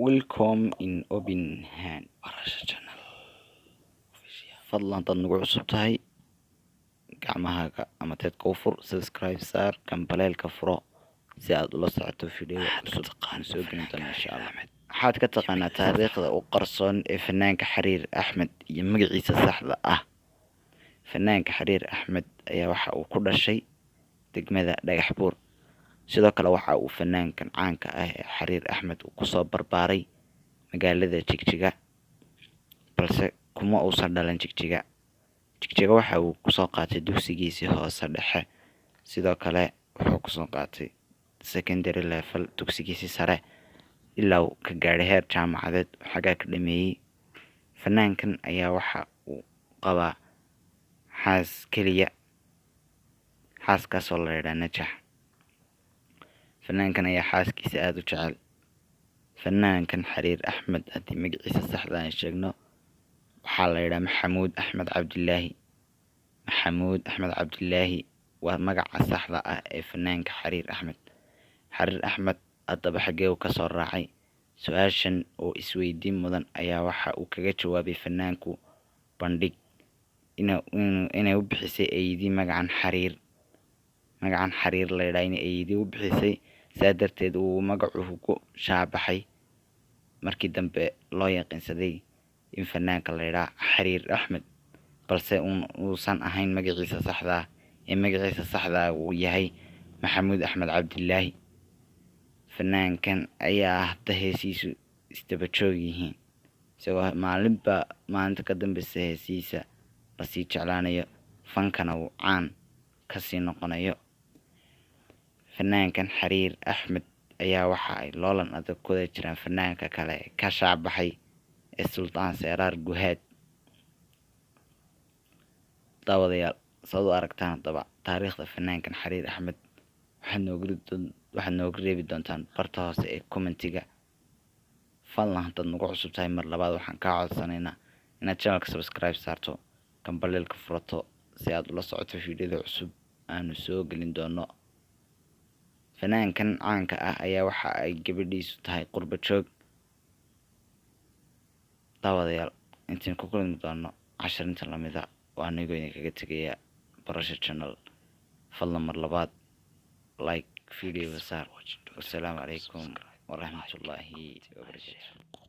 Welcome in open hand barasha channel. Fadlan dad nagu cusub tahay gacmahaaga ama teedka u fur, subscribe saar, kambaleelka furo si aad ula socoto fiidiyoda cusub aan soo gelin doono insha Allah. Waxaad ka taqaanaa taariikhda u qarsoon ee fanaanka Xariir Axmed iyo magaciisa saxda ah. Fanaanka Xariir Axmed ayaa waxa uu ku dhashay degmada Dhagaxbuur. sidoo kale waxa uu fanaankan caanka ah ee Xariir Axmed uu kusoo barbaaray magaalada Jigjiga, balse kuma uusan dhalan Jigjiga. Jigjiga waxa uu kusoo qaatay dugsigiisii hoose dhexe, sidoo kale wuxuu kusoo qaatay secondary level dugsigiisii sare ilaa uu ka gaadhay heer jaamacadeed xagga ka dhameeyay. Fanaankan ayaa waxa uu qabaa xaas kaliya, xaaskaasoo la yidhaahdo Najax. fanaankan ayaa xaaskiisa aad u jecel. fanaankan Xariir Axmed haddii magaciisa saxda aan sheegno waxaa la yidhaha Maxamuud Axmed Cabdilaahi. Maxamuud Axmed Cabdilaahi waa magaca saxda ah ee fanaanka Xariir Axmed. Xariir Axmed haddaba xaggee uu kasoo raacay? Su-aashan oo isweydiin mudan ayaa waxa uu kaga jawaabay fanaanku bandhig inay u bixisay eedii magacan Xariir la yidhaha inay eedii u bixisay, saa darteed uu magacu ku shaabaxay. markii dambe loo yaqiinsaday in fanaanka la yidhaha Xariir Axmed, balse uusan ahayn magaciisa saxda ah ee magaciisa saxda ah uu yahay Maxamuud Axmed Cabdilaahi. fanaankan ayaa hadda heesiisu isdaba joog yihiin, isagoo maalinta ka dambeysa heesiisa lasii jeclaanayo, fankana uu caan kasii noqonayo. fanaankan Xariir Axmed ayaa waxa ay loolan adag ku wada jiraan fanaanka kale ee ka shaabaxay ee Sultaan Seraar Guhaad. daawadayaal, saad u aragtaan haddaba taariikhda fanaankan Xariir Axmed waxaad nooga reebi doontaan barta hoose ee commentiga. fadlan haddaad nagu cusub tahay mar labaad waxaan kaa codsanaynaa inaad channelka subscribe saarto, kambaleelka furato si aad ula socoto fiidiyoda cusub aanu soo gelin doono. fanaankan caanka ah ayaa waxa ay gabadhiisu tahay qurbo joog. daawadayaal, intaan ku kulmi doono cashar inta lamida waa anigoo idinkaga tegaya barasha channel. fadlan mar labaad like fiidiyoga saar. wassalaamu calaykum waraxmatullaahi wabarakaatu.